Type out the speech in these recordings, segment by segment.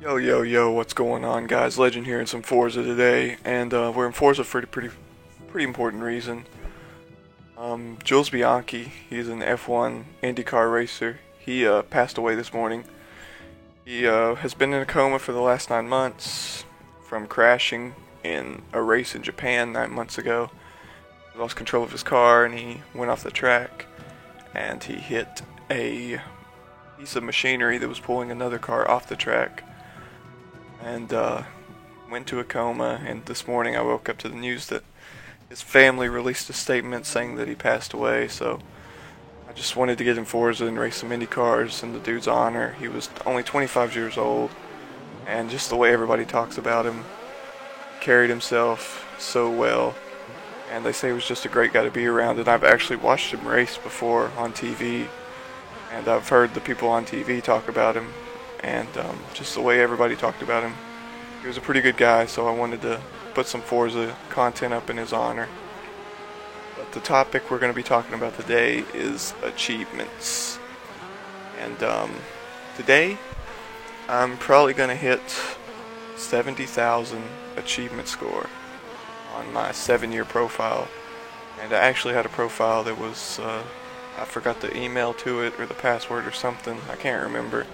Yo, yo, yo, what's going on, guys? Legend here in some Forza today, and we're in Forza for a pretty important reason. Jules Bianchi, he's an F1 IndyCar racer. He passed away this morning. He has been in a coma for the last 9 months from crashing in a race in Japan 9 months ago. He lost control of his car and he went off the track, and he hit a piece of machinery that was pulling another car off the track, and went to a coma. And this morning I woke up to the news that his family released a statement saying that he passed away. So I just wanted to get in Forza and race some Indy cars in the dude's honor. He was only 25 years old, and just the way everybody talks about him, carried himself so well, and they say he was just a great guy to be around. And I've actually watched him race before on TV, and I've heard the people on TV talk about him, and just the way everybody talked about him, he was a pretty good guy, so I wanted to put some Forza content up in his honor. But the topic we're going to be talking about today is achievements. And today, I'm probably going to hit 70,000 achievement score on my 7-year profile. And I actually had a profile that was, I forgot the email to it or the password or something, I can't remember.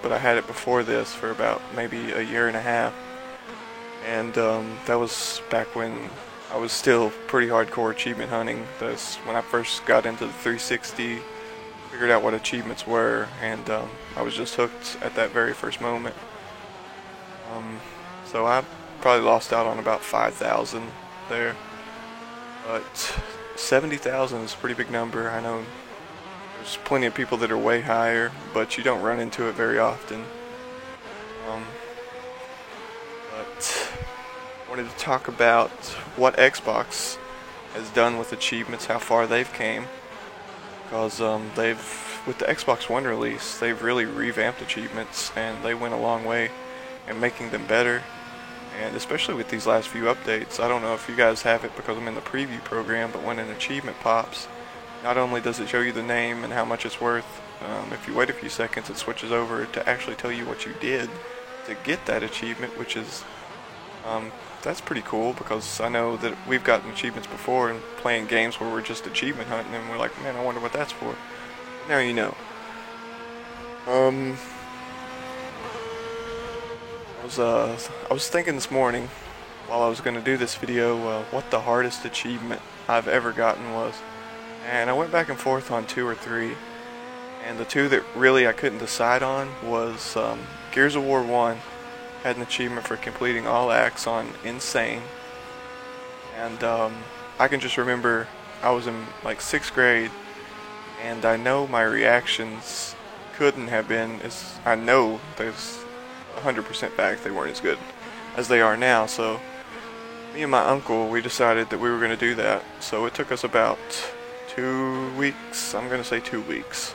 But I had it before this for about maybe a year and a half, and that was back when I was still pretty hardcore achievement hunting. That's when I first got into the 360, figured out what achievements were, and I was just hooked at that very first moment. So I probably lost out on about 5,000 there, but 70,000 is a pretty big number. I know there's plenty of people that are way higher, but you don't run into it very often. But I wanted to talk about what Xbox has done with achievements, how far they've came, because with the Xbox One release, they've really revamped achievements, and they went a long way in making them better. And especially with these last few updates, I don't know if you guys have it because I'm in the preview program, but when an achievement pops, not only does it show you the name and how much it's worth, if you wait a few seconds, it switches over to actually tell you what you did to get that achievement, which is, that's pretty cool, because I know that we've gotten achievements before in playing games where we're just achievement hunting and we're like, man, I wonder what that's for. Now you know. I was thinking this morning, while I was going to do this video, what the hardest achievement I've ever gotten was. And I went back and forth on 2 or 3, and the 2 that really I couldn't decide on was Gears of War 1 had an achievement for completing all acts on Insane, and I can just remember I was in like 6th grade, and I know my reactions couldn't have been as, I know there's 100% fact they weren't as good as they are now. So me and my uncle, we decided that we were going to do that. So it took us about 2 weeks. I'm going to say 2 weeks,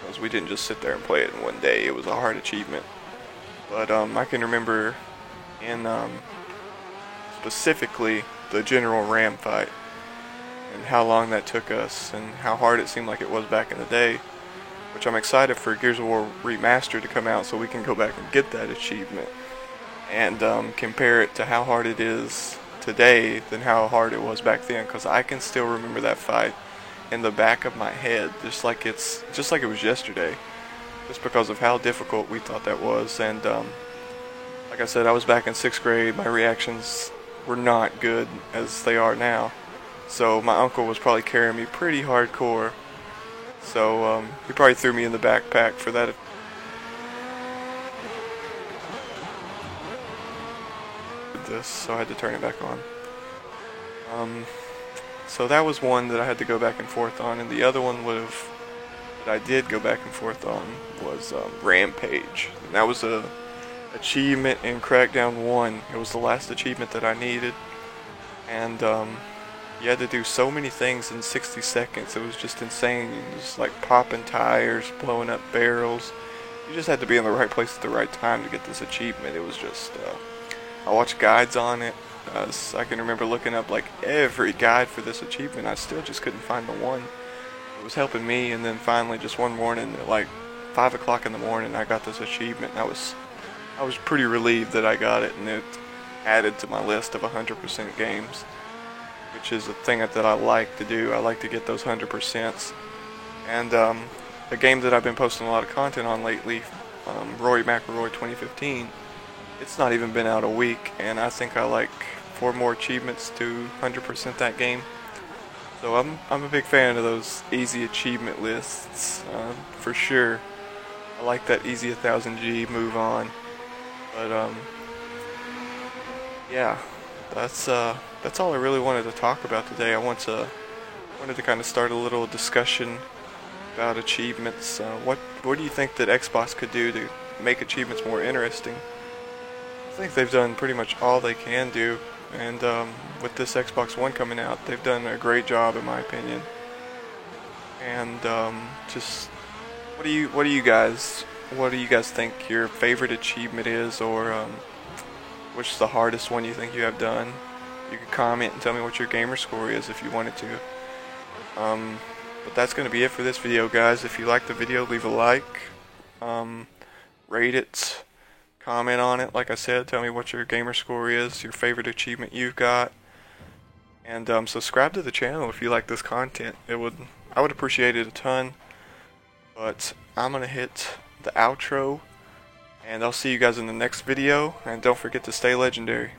because we didn't just sit there and play it in one day. It was a hard achievement. But I can remember in specifically the General Ram fight, and how long that took us, and how hard it seemed like it was back in the day, which I'm excited for Gears of War Remastered to come out so we can go back and get that achievement and compare it to how hard it is today than how hard it was back then, because I can still remember that fight in the back of my head, just like it was yesterday, just because of how difficult we thought that was. And like I said, I was back in 6th grade. My reactions were not good as they are now, so my uncle was probably carrying me pretty hardcore. So he probably threw me in the backpack for that. So I had to turn it back on. So that was one that I had to go back and forth on, and the other one that I did go back and forth on was Rampage. And that was a achievement in Crackdown 1. It was the last achievement that I needed, and you had to do so many things in 60 seconds. It was just insane. Just like popping tires, blowing up barrels. You just had to be in the right place at the right time to get this achievement. It was just, I watched guides on it. I can remember looking up like every guide for this achievement. I still just couldn't find the one that was helping me. And then finally, just one morning, like 5 o'clock in the morning I got this achievement. I was pretty relieved that I got it, and it added to my list of 100% games, which is a thing that I like to do. I like to get those 100%s. And a game that I've been posting a lot of content on lately, Rory McIlroy 2015, it's not even been out a week, and I think I like 4 more achievements to 100% that game. So I'm a big fan of those easy achievement lists, for sure. I like that easy 1000G, move on. But yeah, that's all I really wanted to talk about today. I wanted to kind of start a little discussion about achievements. What do you think that Xbox could do to make achievements more interesting? I think they've done pretty much all they can do, and with this Xbox One coming out, they've done a great job in my opinion. And just what do you guys think your favorite achievement is, or which is the hardest one you think you have done? You can comment and tell me what your gamer score is if you wanted to. But that's going to be it for this video, guys. If you liked the video, leave a like, rate it, comment on it. Like I said, tell me what your gamer score is, your favorite achievement you've got, and subscribe to the channel if you like this content. I would appreciate it a ton. But I'm gonna hit the outro, and I'll see you guys in the next video. And don't forget to stay legendary.